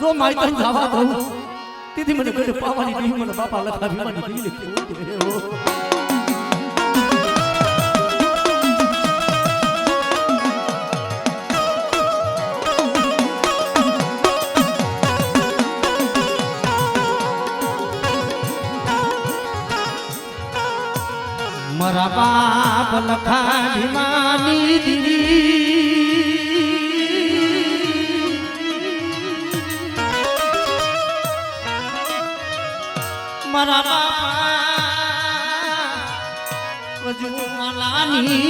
જો માઈ તન જવા દઉં તેથી મને ગઢ પાવાની નહીં મને બાપા લખા ભીમાની નહીં લખ્યો મારા બાપ લખા ભીમાની દીદી મારા બાપા વજુમાલાની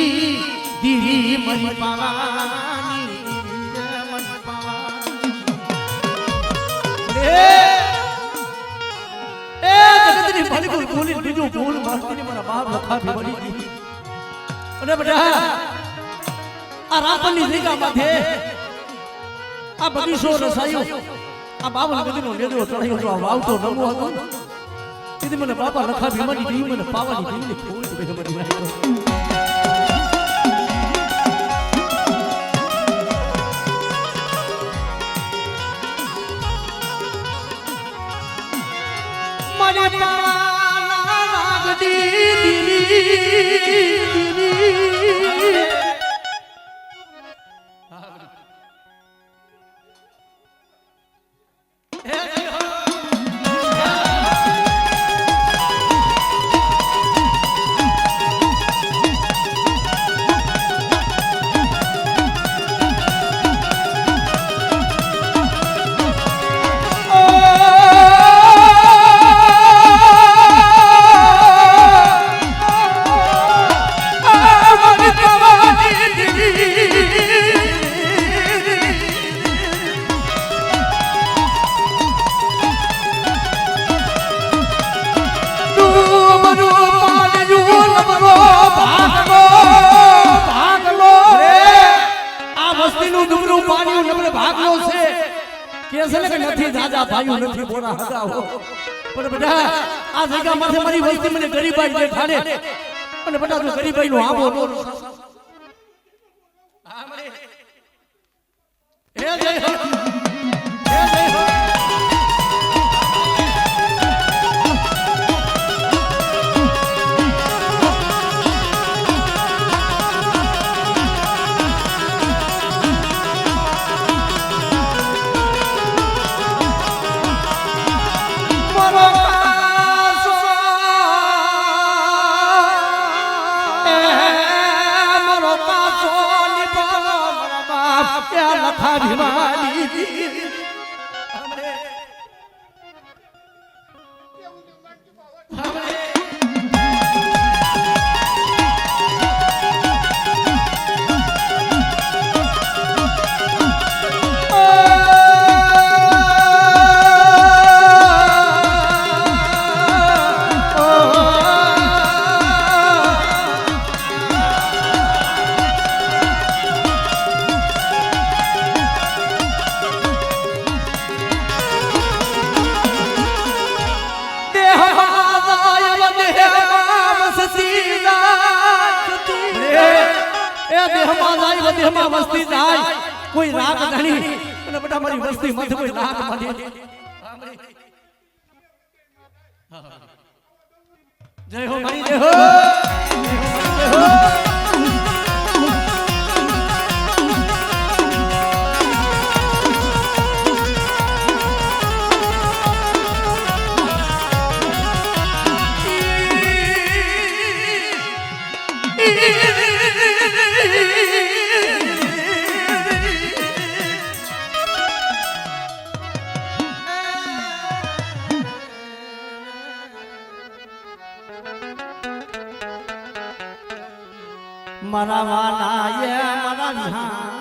દીદી મરી પાવાની મરી પાવાની એ જગતની ભલકુલ ભૂલી બીજું ભૂલ મારતીને મારા બાપ લખા ભીમાની દીદી અને બેટા આ રાપણની જગ્યા માથે આ બગીચો રસાયો આ બાવન ગદીનો નેદરો ચડાયો તો આ વાવતો નમો હતો તેથી મને બાપા લખા ભીમાની દીદી મને પાવાની દીદી ફૂલ તો ભીમાની નાખ્યો મને પાવાના રાગડી નથી બોરા હગાવો પણ બેટા આ જગ્યા માથે મારી વસ્તી મને ગરીબાઈ દેખાડે અને બેટા તું ગરીબાઈ નો આબો નો હા મને હે જય હો હે જય હો લખા ભીમાની દેહમાં વસ્તી જાય કોઈ રાગ ધણી અને બેટા મારી વસ્તી માથે કોઈ રાગ માંડે જય હો મારી જય હો મારા વાલા એ મારા વિહા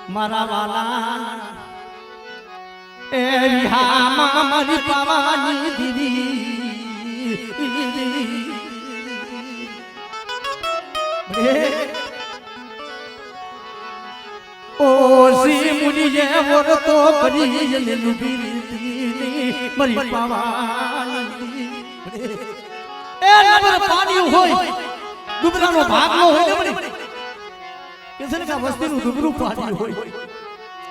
મારા વાલા એ વિહામાં મારી પાવાની દીદી ઓ શ્રી મુનિએ વર્તો કરી ને લુબી મારી પાવાની એ નબર પાણી હોય ડુબરાનો ભાગલો હોય ને કે છે કે વસ્તીનું ડુબરું પાણી હોય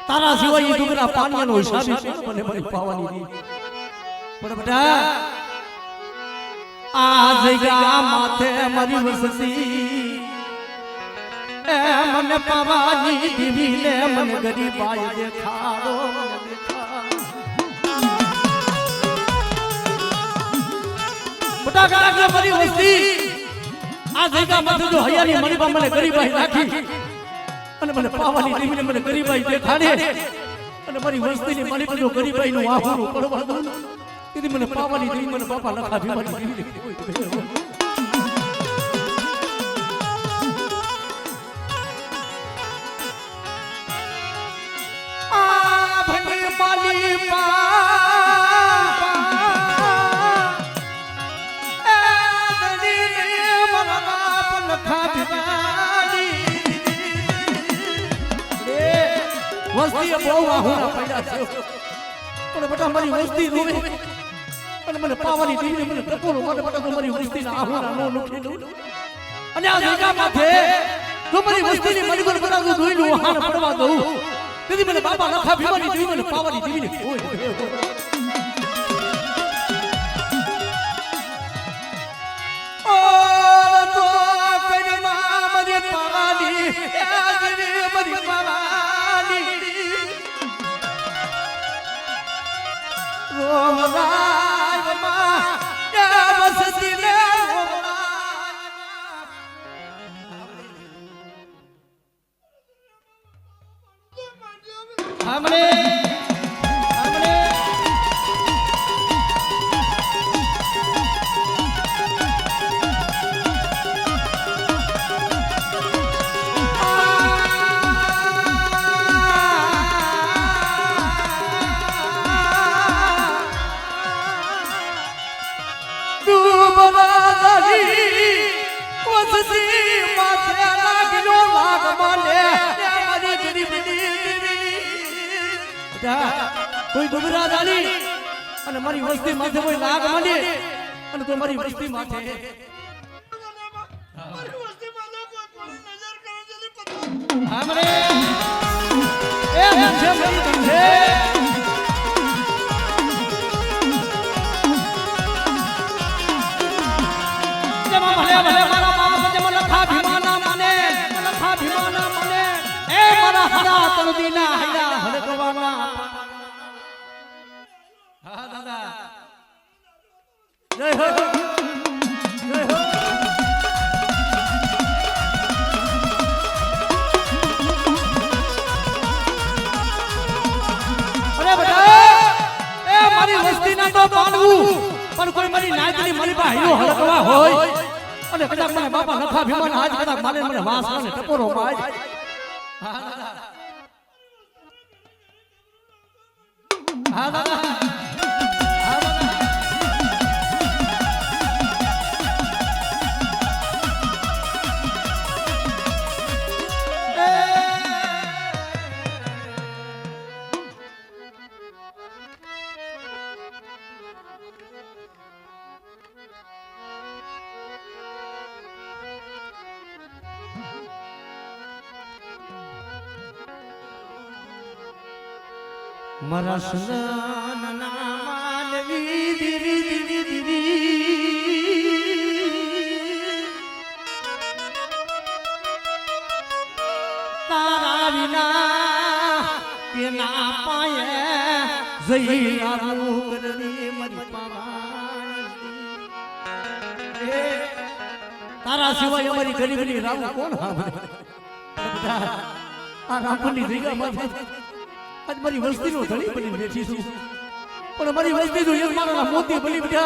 તારા સિવાય એ ડુંગરા પાણીનો હિસાબ મને મને પાવાની પણ બેટા આ જગ્યા માથે મારી વસતી એ મને પાવાની દીવી ને મને ગરીબાઈ દેખાડો મોટા કાકા મારી વસ્તી આ જગ્યા માથે જો હૈયાની મારી બા મને ગરીબાઈ રાખી અને મને પાવાની દીવીને મને ગરીબાઈ દેખાડે અને મારી વસ્તીની મારી બધો ગરીબાઈનું આહુરું પડવા દઉં તેથી મને પાવાની દીવી મને બાપા લખા ભીમાની દીવી આ ભણી માલી વસ્તી બહુ આહુરા પડ્યા છે પણ બેટા મારી વસ્તી રોવે અને મને પાવાની દીવી મને ટકોરો માટે બેટા તો મારી વસ્તીના આહુરા નો નુખી દઉં અને આ જગ્યા માથે તો મારી વસ્તીની મનગર બનાવું જોઈલું હાન પડવા દઉં તેથી મને બાબા લખા ભીમાની દીવી મને પાવાની દીવીને કોઈ કોઈ ડુંગરા ડાલી અને મારી વસ્તી માથે કોઈ લાગ માંડે અને તો મારી વસ્તી માથે हमरे ए हमसे मेरी तुमसे जब भले भले मारा बाप जब लखा भीमाना माने ए मारा हरा तलदीना हैया हड़कवाना हां दादा जय हो जय हो મારી વસ્તી ના તો પાડવું પણ કોઈ મારી નાચની મારી પા હીરો હળકવા હોય અને કદાચ મને બાપા નખા ભીમાન હાથ કદાચ મારે મને વાસ મને ટપોરો માજ હા દાદા હા દાદા મારા સનાના માનવી દીવી દીવી દીવી તારા વિના કેના પાયે જઈ આવું કરવી મારી પાવાની તારા સિવાય અમારી ગરીબની રાવ કોણ સાંભળે આ રામપુરની જગ્યામાં आज मारी वस्ती नो धड़ी बनी बैठी छू पण मारी वस्ती जो एक मारा मोती बली बेटा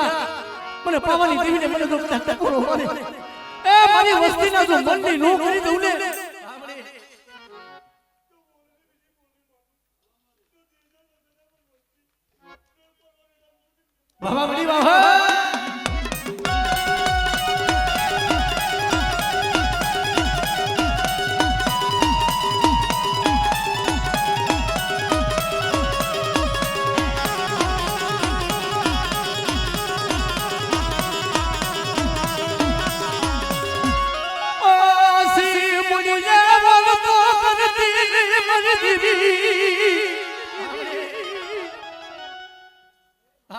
મને પાવાની દેવીને મને તો ટકોરો મારે એ મારી વસ્તી ના જો મનની નો કરી દઉં ને બાબા બડી બાબા Baby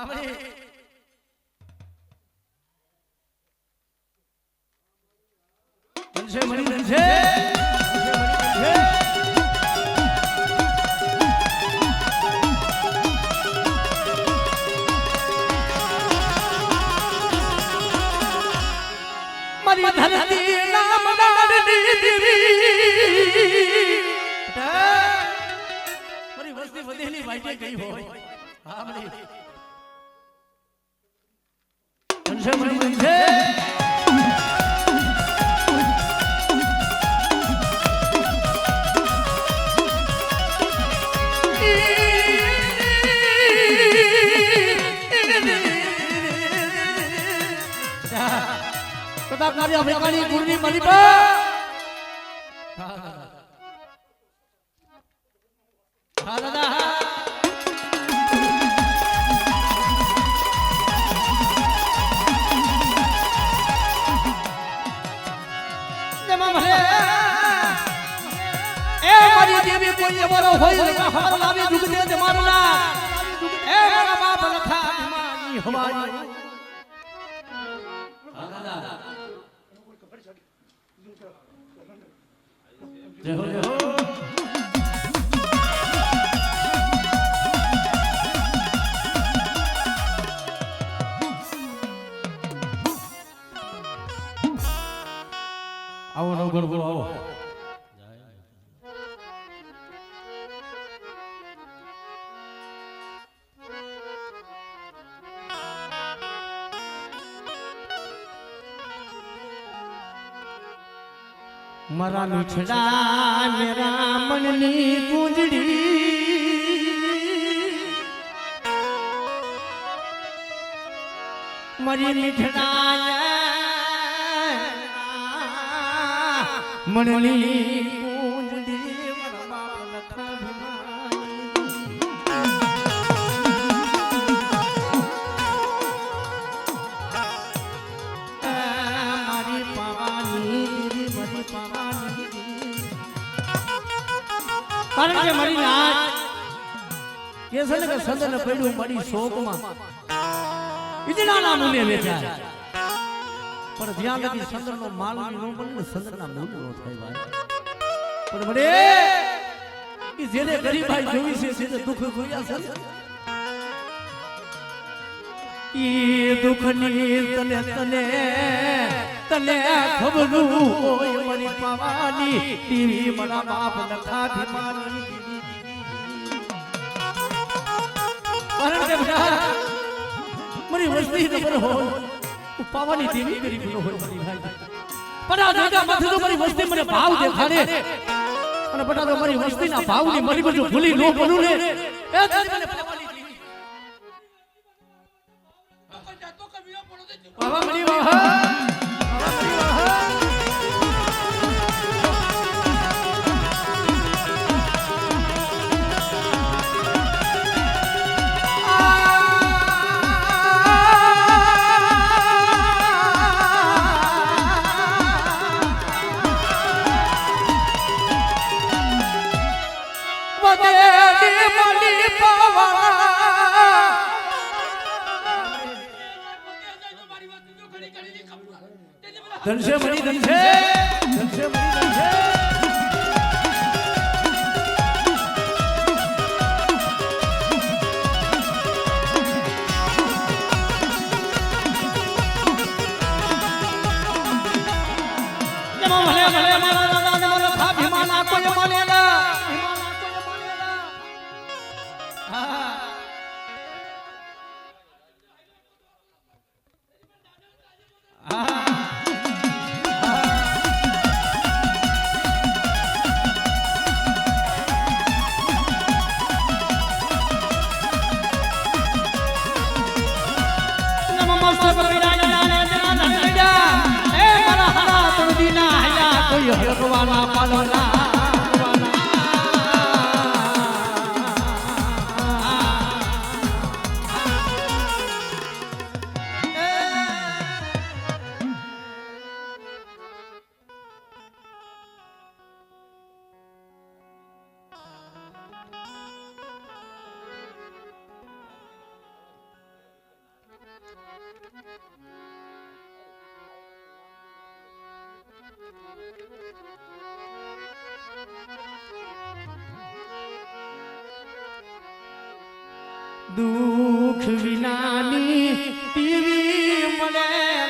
હા ભાઈ બનશે મળી બનશે મારી ધરતી નામ ડાળની દીવી મારી વસ્તી વધેલી વાઈટે ગઈ હોય હા મળી બનશે મળી બનશે પ્રતાપ નારી અભિમાની ગુરુની મલિપા હા દાદા એ મારી દેવી કોઈ અમારો હોય હમારો લાવી દુખ દે મારો ના એ મારા બાપ લખા અભિમાની હવાઈ જય હો જય હો આવો નવગણ બોલો આવો મારા મીઠડા મેરા મનની ગુંજડી મારી મીઠડા મનની ગુંજડી મારા બાપ લખા મારી પાવાની કારણ કે મારી નાચ કે છે ને કે સંદન પડ્યું મારી શોકમાં ઇજનાના મૂલ્ય વેચાય પણ જ્યાં લગી સંદનનો માલ ન બને ને સંદનના મૂલ્ય ન થાય ભાઈ પણ બડે કે જેને ગરીબાઈ જોઈ છે જેને દુઃખ જોયા છે ઈ દુઃખની તને તને તને ખબરું હોય મારી પાવાની ટીવી મારા બાપ લખા ભીમાની કારણ કે બેટા મારી વસ્તી ખબર હોય પાવાની ટીવી ગરીબ ન હોય મારી ભાઈ પણ આ દાદા માથે તો મારી વસ્તી મને ભાવ દેખાડે અને બેટા તો મારી વસ્તીના ભાવની મારી બધું ભૂલી ન પડું ને એ તારી મને પાવાની ટીવી બાબા મરી વાહ ધનશે મણી ધનશે ધનશે મણી ધનશે નમો ભલે ભલે મારા દાદા નમો લખા ભીમાના કોઈ મળેલા હા ભગવાના પાલના દુઃખ વિનાની ટીવી મળે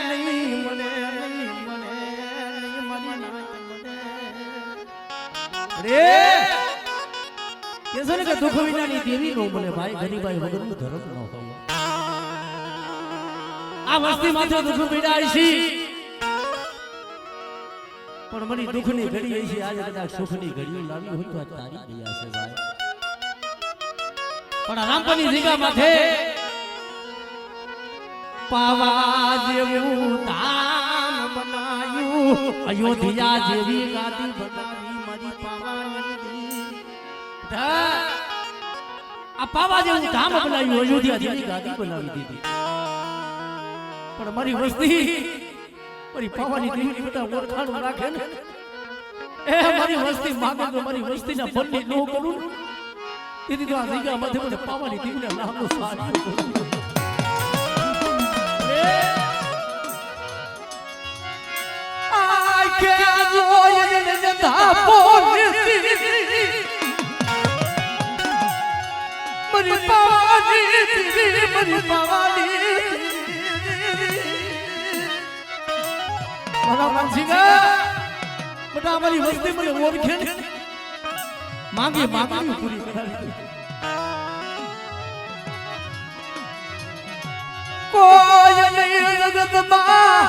નહીં મળે નહીં મળે નહીં મારી નાત મળે રે કેસો ને કે દુઃખ વિનાની ટીવી નો મળે ભાઈ ગરીબાઈ વગરનું ધર્મ ન હોય આ વસ્તી માથે દુઃખ પીડાય છે પણ મને દુઃખની ઘડી છે આજે કદાચ સુખની ઘડીઓ લાવી હોય તો આ તારી દયા છે ભાઈ પણ રામપની જગ્યા માથે પાવા જેવું ધામ બનાયું અયોધ્યા જેવી ગાદી બનાવી મારી પાવાની આ પાવા જેવું ધામ બનાવ્યું અયોધ્યા જેવી ગાદી બનાવી દીધી પણ મારી વસ્તી મારી પાવાની દેવી બધા ઓળખાણું રાખે ને એ મારી વસ્તી માંગે તો મારી વસ્તીના ફળની નો કરું તેથી તો આ જગ્યા માથે મને પાવાની દેવીના નામનો સારી આય કે જોય ને ધાપો મારી પાવાની દેવી મારી પાવાની બધા અમારી વસ્તી મને ઓળખે ને માંગી માંગી પૂરી કરાવી કોઈ નહીં જગતમાં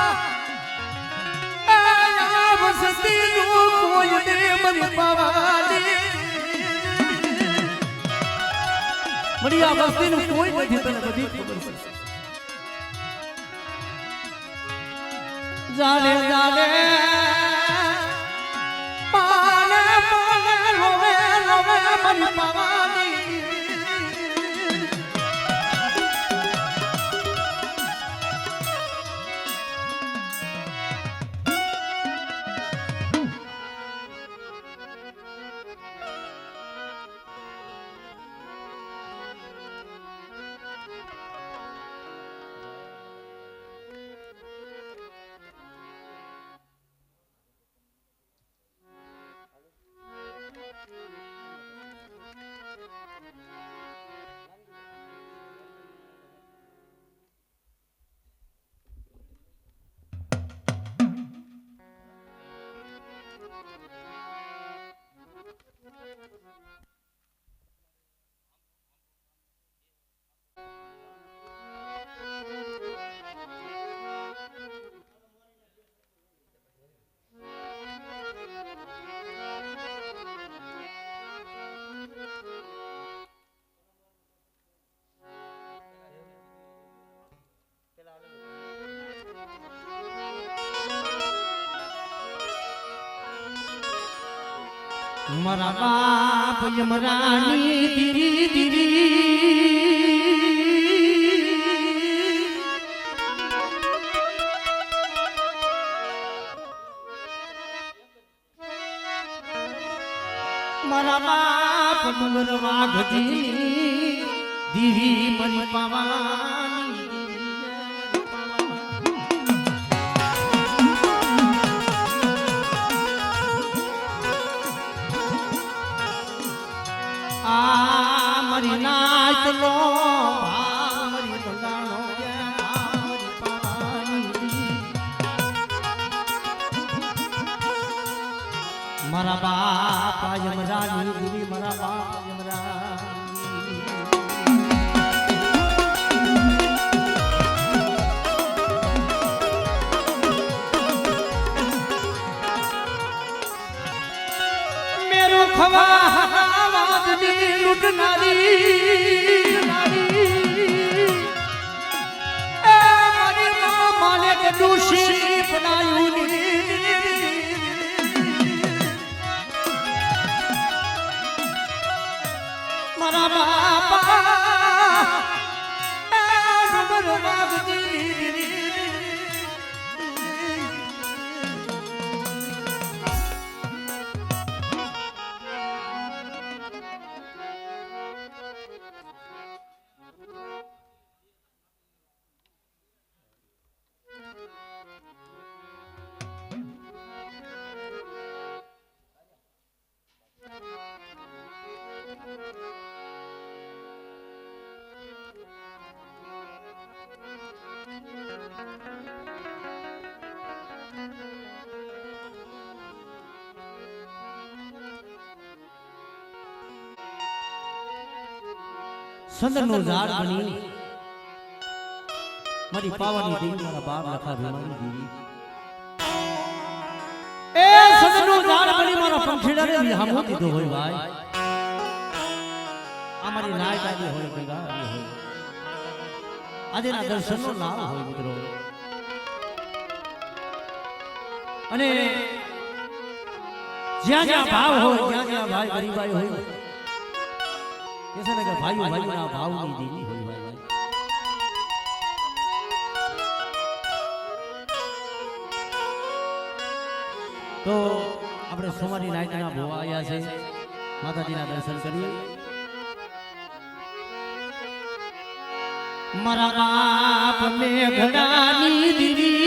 આ વસ્તી નું કોઈ ને મને પાવાની મરી આ વસ્તી નું કોઈ નથી તને બધી ખબર છે જાણે જાણે પાને પાને રોવે રોવે મરી પાવાની મારા બાપ યમરાની દીરી દીરી મારા બાપ ડુંગર વાઘજી દીરી મરી પાવાની આ મરી નાચલો મરી ભગાનો મરી પાવાની મારા બાપા યમરાની દીવી મારા બાપા યમરાની મેરો ખવા લૂટનારી એ મારી માને કે દોષી બનાયું મારા બાપા ડુંગર વાગતી સંદનનું ઝાડ બની મારી પાવાની દેવી મારા બાપ લખા ભીમાની દેવી એ સંદનનું ઝાડ બની મારા પંખીડાને વિહામો દીધો હોય ભાઈ અમારી નાય દાદી હોય ગંગા હોય આજે ના દર્શનનો લાભ હોય મિત્રો અને જ્યાં જ્યાં ભાવ હોય જ્યાં જ્યાં ભાઈ ગરીબાઈ હોય कैसे लगे भाई भाई ना भाव नहीं देनी होई भाई भाई तो આપણે સોમાની નાઈટના ભોવા આયા છે માતાજીના દર્શન કરીએ મારા બાપ મેઘડાની દીવી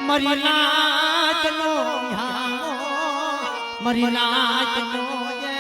મારી નાચનો મારી નાચનો જે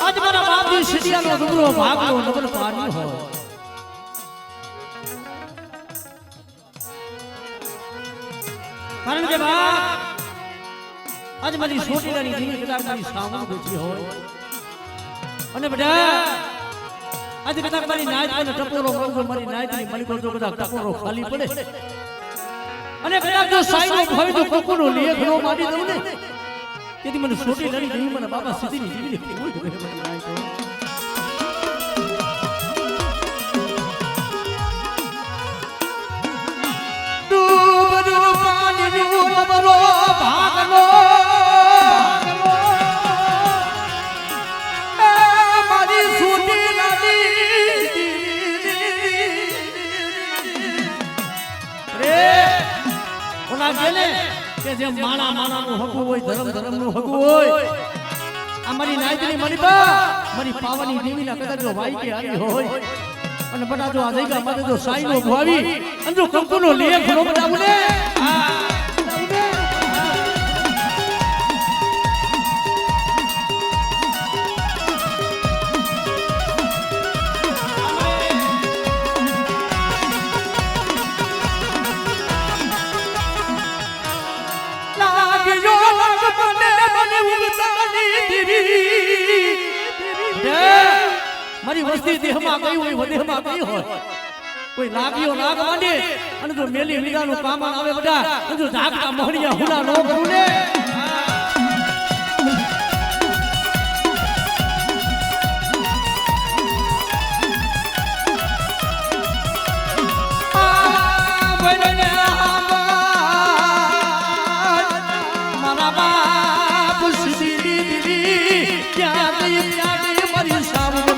आज मारा बाप जी सिटिया नो डुंगरो भाग लो नगन पानी हो कारण के बाप आज मारी छोटी नानी जीवी कदाच मारी सामने बैठी हो અને બેટા આજે કદાચ મારી નાચ પર ટપોરો મળો મારી નાચની મળી પર જો કદાચ ટપોરો ખાલી પડે અને કદાચ જો સાઈનો ભય જો કોકોનો લેખ નો મારી દઉં ને તેથી મને છોટી લડી ગઈ મને બાબા સીધીની જીવી કેવું જ રહે મારી નાય તો ડૂબ ડૂબ પાણી ડૂબ મરો ભાગલો મારી છોટી લડી રે ઓલા ગેલે કે જે માણા માણાનું હકું હોય ધર્મ ધર્મનું હકું હોય અમારી નાયકની મનીબા મારી પાવાની દેવીના કદાચ જો વાઈ કે આવી હોય અને બટા જો આ જગ્યા માટે જો સાઈનો ભાવી અને જો કંકુનો લેખ નો બનાવું ને મારી વસ્તી દેહમાં ગઈ હોય વધેમાં ગઈ હોય કોઈ લાગ્યો નાગ માંડે અને જો મેલી વીઘાનું કામ આવે બધા અને જો જાગતા મોહણિયા હુલા નો કરું ને મારા બાપ સીધી દીદી ક્યાં ગઈ મારી સામુ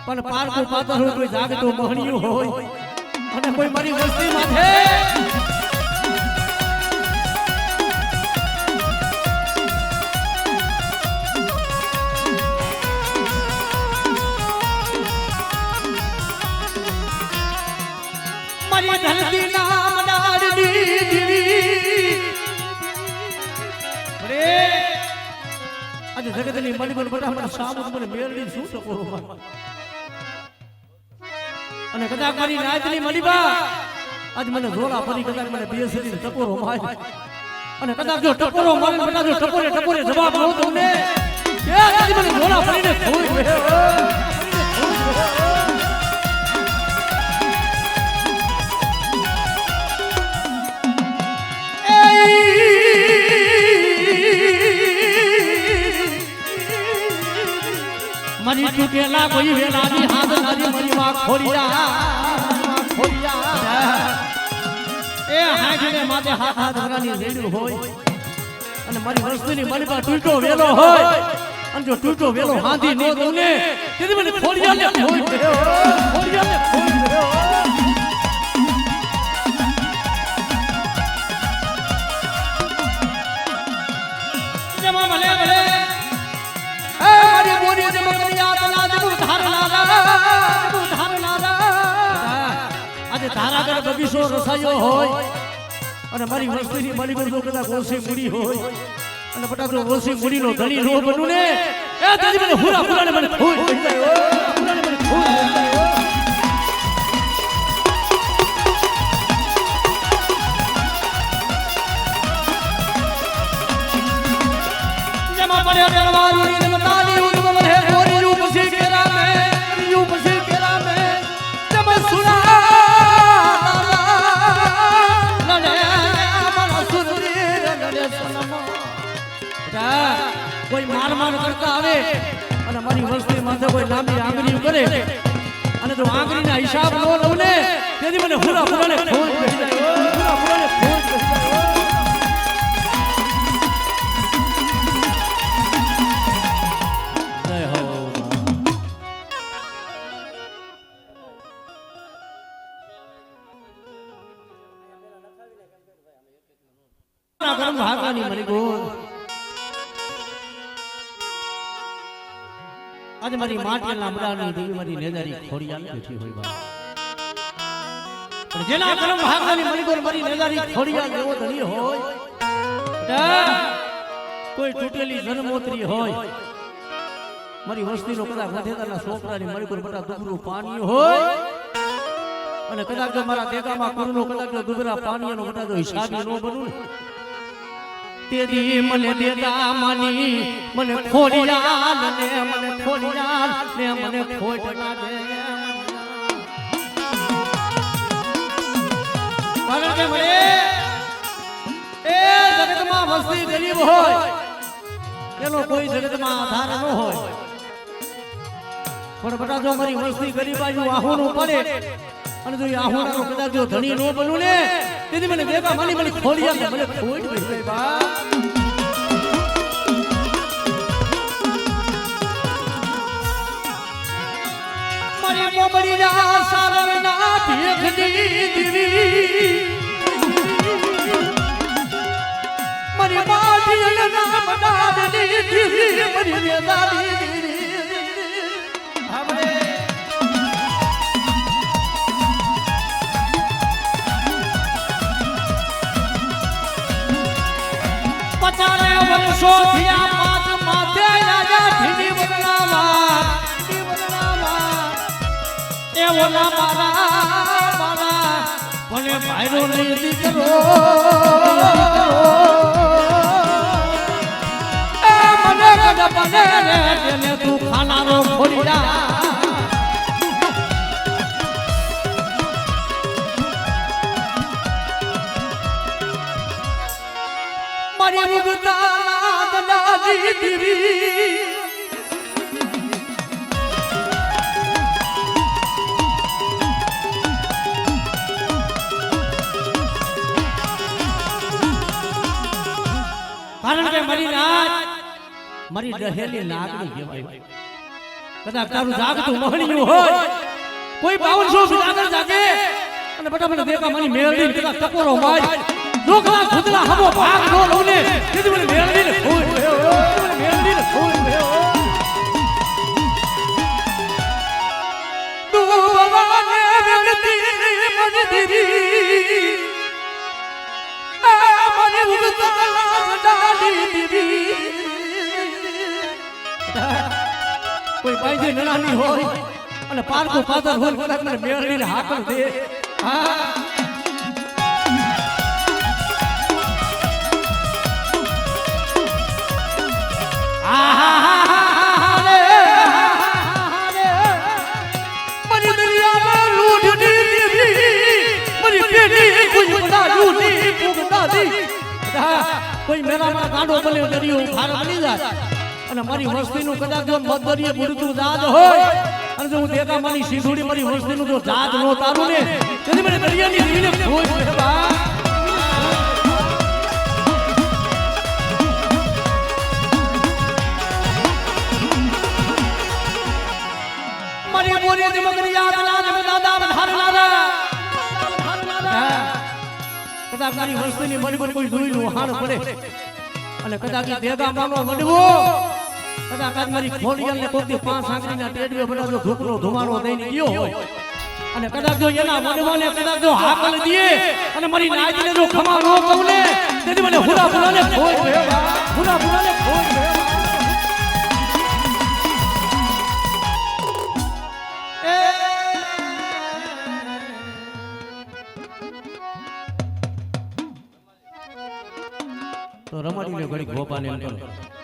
પણ પારકું પાતર હોય કોઈ જાગતું મોહણિયું હોય અને કોઈ મારી વસ્તી માથે મારી ધરતી નામ ડાળની દીવી રે આજે જગતની મલિબન બરાબર સામુ મને મેળવી શું ટકોરો અને કદાચ મારી નાચની મલિબા આજ મને ઝોલા પડી કદાચ મને બેસરી ટકોરો માય અને કદાચ જો ટકોરો મારે કદાચ જો ટકોરે ટકોરે જવાબ ન દઉં ને કે આજ મને ઝોલા પડીને ખોઈ ગયો મારી તૂટેલા કોઈ વેલાની હાથ નારી મારી માં ખોડિયા એ હાજને માથે હાથ હાથ ભરાની રેડ્યું હોય અને મારી વસ્તુની મારી પાસે તૂટો વેલો હોય અને જો તૂટો વેલો હાંધી નો દઉં ને તેથી મને ખોડિયાને ખોઈ ગયો ખોડિયાને ખોઈ ગયો જમા ભલે ભલે એ મારી બોરી જે મકરિયા તના દે ધારનારા આજે ધારાગઢ બગીચો રસાયો હોય અને મારી વસ્તીની મારી પર જો કદાચ ઓછી મૂડી હોય અને બટા જો ઓછી મૂડીનો ધણી નો બનું ને એ તારી મને હુરા હુરાને મને ખોઈ થઈ જાય હુરાને મને ખોઈ થઈ જાય જમા પડે દરવારી ને મતાલી ઉદમ હે ગોરી રૂપ સે કેરા મે રૂપ સે કેરા મે જબ સુના કોઈ માર માર કરતા આવે અને મારી વસ્તી માથે કોઈ લાંબી આંગળી કરે અને જો આંગળીના હિસાબ નો લઉં ને તેથી મને હુરા હુરાને ખોઈ થઈ જાય હુરા હુરાને ખોઈ થઈ જાય જય હો ગરમ ભાગવાની મરી ગોળ आज मारी माटी लांबडानी देवी मारी नेदारी खोड़ियाल बैठी होई बा पर जेना करम भागवानी मणिगोर मारी नेदारी खोड़ियाल जेवो धनी होय कोई टूटेली जन्मोत्री होय मारी वस्ती नो कदा गधेदाना છોકરાની મણિગોર બટા દુબરું પાણી હોય અને કદાચ જો મારા દેગામાં કુરનો કદાચ જો દુબરા પાણીનો બટા જો હિસાબી નો બનું તેરી મને દેતા માની મને ખોડિયાલ ને મને ખોડિયાલ ને મને ખોટ લાગે કારણ કે મને એ જગતમાં વસ્તી ગરીબ હોય એનો કોઈ જગતમાં આધાર ન હોય પણ બટા જો મારી વસ્તી ગરીબ આજુ આહોનું પડે અને જો આહોનો કદાચ જો ધણી નો બનું ને તેથી મને દેવા માની મને ખોડિયાલ ને મને ખોટ ગઈ બા મોબડી રા સારના ભેખની દીવી મરી માટી ના બડાડની દીવી મરી વેદાલી આપણે પચાને વર્ષો થયા પાંચ માથે આજા ઢીલી બદલાવા ઓલા મારા મારા ભલે ભાઈરો નહીં દીકરો એ મને કદ બને રે તેને તું ખાનારો ખોડિયા મારી મુગતા દાદી દીવી કારણ કે મારી રાત મારી રહેલી નાગની કહેવાય કદાચ તારું જાગતું મહણિયું હોય કોઈ 5200 આગળ જાગે અને બટાબટ દેખા મારી મેળડી કદાચ ટકોરો માય લોકલા ખુદલા હમો ભાગ નો લઉને તેથી મને મેળડીને ખોઈ ગયો મને મેળડીને ખોઈ ગયો દુવાને વેગતી મને દીવી મને ઉગતા કોઈ બાઈજી નણાની હોય અને પારકો પાદર હોય કદાચ મને મેળવીને હાકલ દે મરી દરિયામાં લૂંટની દેવી મરી પેટી કોઈ બતા લૂંટી પુગતા દી કોઈ મેરામાં ગાંડો બને દરિયો ખાર બની જાય અને મારી વસ્તીનું કદાચ જો મધદરીએ બુડતું જાત હોય અને જો હું દેખા મારી સિંધુડી મારી વસ્તીનું જો જાત નો તારું ને તેથી મને દરિયાની દીવીને ખોજ છે બા મારી બોરી મગરી યાદ લાજ મે દાદા બધારનારા કદાચ મારી વસ્તીની મળી કોઈ જોઈનું હાણ પડે અને કદાચ દેગા માનો વડવો કદાચ મારી ખોડિયાને કોકથી પાંચ આંગળીના ટેડવે બનાવજો ધૂકનો ધુમાડો દઈને ગયો હોય અને કદાચ જો એના વડવાને કદાચ જો હાકલ દીએ અને મારી નાજીને જો ખમા નો કહું ને તેથી મને હુરા પુરાને ખોજ ભેવા હુરા પુરાને ખોજ ભેવા તો રમાડીને ઘડી ગોપાને એમ કરો